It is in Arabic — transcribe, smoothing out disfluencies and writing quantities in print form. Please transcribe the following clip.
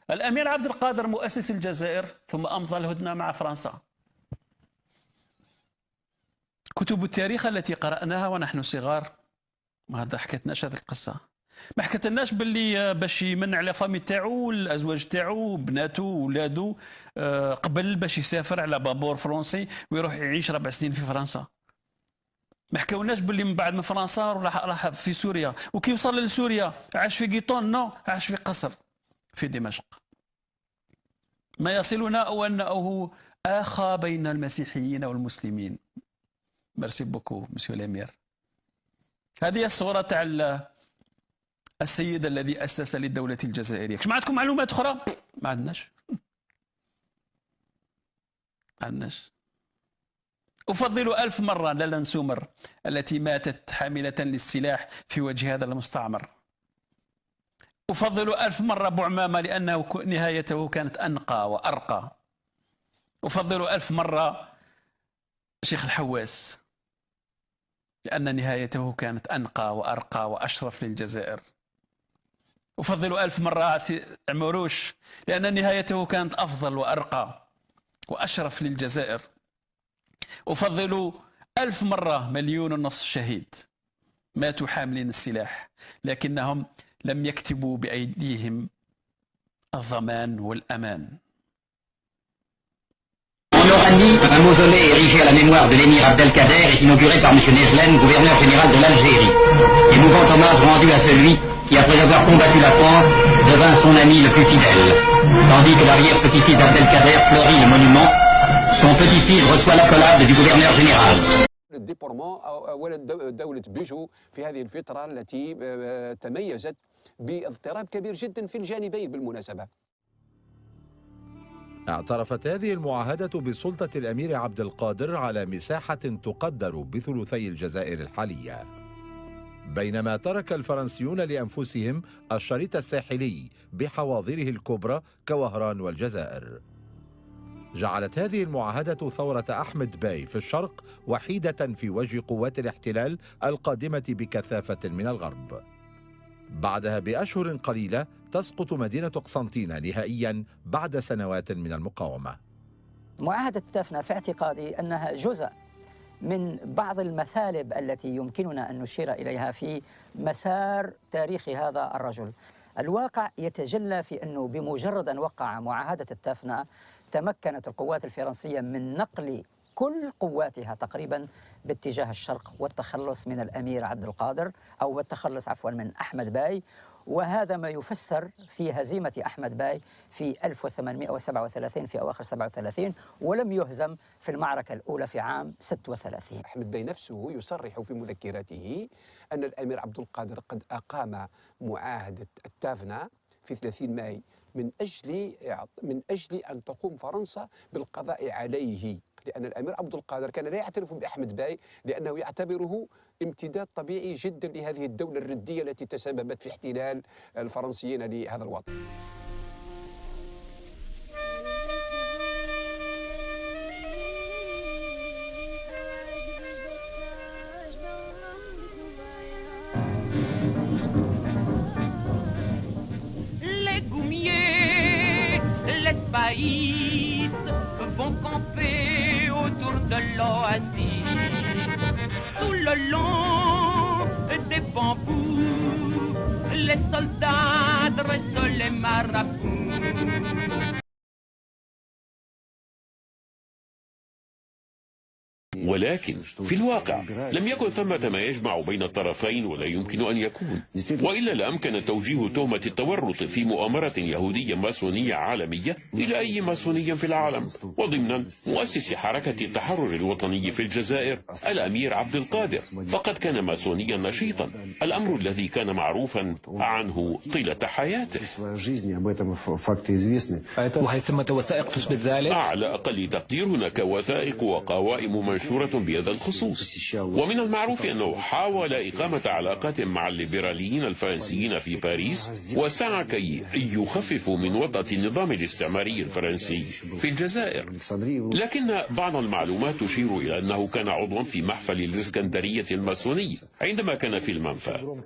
الأمير عبد القادر مؤسس الجزائر ثم أمضى الهدنة مع فرنسا. كتب التاريخ التي قرأناها ونحن صغار ما حكتناش هذه القصة، ما حكتناش باللي باش يمن على فامي تاعو الازواج تاعو بناته وولادو قبل باش يسافر على بابور فرنسي ويروح يعيش 4 سنين في فرنسا. ما حكاوناش باللي من بعد من فرنسا راح في سوريا، وكي وصل لسوريا عاش في قيطون؟ نو، عاش في قصر في دمشق. ما يصلنا هو انه اخى بين المسيحيين والمسلمين. ميرسي بوكو مسيو الامير. هذه الصورة تاع السيد الذي أسس للدولة الجزائرية. ما عندكم معلومات أخرى؟ ما عندناش. أفضل 1000 مرة لالا نسومر التي ماتت حاملة للسلاح في وجه هذا المستعمر. أفضل 1000 مرة بوعمامة لأنه نهايته كانت أنقى وأرقى. أفضل 1000 مرة شيخ الحواس لأن نهايته كانت أنقى وأرقى وأشرف للجزائر. أفضل 1000 مرة عمروش لأن نهايته كانت أفضل وأرقى وأشرف للجزائر. أفضل 1000 مرة 1.5 مليون شهيد ماتوا حاملين السلاح لكنهم لم يكتبوا بأيديهم الضمان والأمان. En Oranie, un mausolée érigé à la mémoire de l'émir Abdelkader est inauguré par M. Nejlen, gouverneur général de l'Algérie. Émouvant hommage rendu à celui qui, après avoir combattu la France, devint son ami le plus fidèle. Tandis que l'arrière-petit-fils d'Abdelkader fleurit le monument, son petit-fils reçoit l'accolade du gouverneur général. الديبورمون ولد دولة بيجو في هذه الفترة التي تميزت باضطراب كبير جدا في الجانبين بالمناسبة. اعترفت هذه المعاهدة بسلطة الأمير عبد القادر على مساحة تقدر بثلثي الجزائر الحالية، بينما ترك الفرنسيون لأنفسهم الشريط الساحلي بحواضره الكبرى كوهران والجزائر. جعلت هذه المعاهدة ثورة أحمد باي في الشرق وحيدة في وجه قوات الاحتلال القادمة بكثافة من الغرب. بعدها بأشهر قليلة تسقط مدينة قسنطينة نهائيا بعد سنوات من المقاومة. معاهدة التافنة في اعتقادي أنها جزء من بعض المثالب التي يمكننا أن نشير إليها في مسار تاريخ هذا الرجل. الواقع يتجلى في أنه بمجرد أن وقع معاهدة التافنة تمكنت القوات الفرنسية من نقل كل قواتها تقريبا باتجاه الشرق والتخلص من الأمير عبد القادر أو التخلص عفوا من أحمد باي، وهذا ما يفسر في هزيمة أحمد باي في 1837 في أواخر 37 ولم يهزم في المعركة الأولى في عام 36. أحمد باي نفسه يصرح في مذكراته أن الأمير عبد القادر قد أقام معاهدة التافنة في 30 ماي من أجل أن تقوم فرنسا بالقضاء عليه، لأن الأمير عبد القادر كان لا يعترف بأحمد باي لأنه يعتبره امتداد طبيعي جدا لهذه الدولة الردية التي تسببت في احتلال الفرنسيين لهذا الوطن. Vont camper autour de l'oasis, tout le long des bambous, les soldats dressent les marabouts. ولكن في الواقع لم يكن ثمة ما يجمع بين الطرفين ولا يمكن أن يكون، وإلا لأمكن توجيه تهمة التورط في مؤامرة يهودية ماسونية عالمية إلى أي ماسوني في العالم، وضمن مؤسس حركة التحرر الوطني في الجزائر الأمير عبد القادر، فقد كان ماسونيا نشيطا، الأمر الذي كان معروفا عنه طيلة حياته. وهل ثمة وثائق تثبت ذلك؟ على أقل تقدير هناك وثائق وقوائم منشورة بهذا الخصوص، ومن المعروف أنه حاول إقامة علاقات مع الليبراليين الفرنسيين في باريس وسعى كي يخففوا من وطأة النظام الاستعماري الفرنسي في الجزائر، لكن بعض المعلومات تشير إلى أنه كان عضوا في محفل الإسكندرية الماسوني عندما كان في المنفى.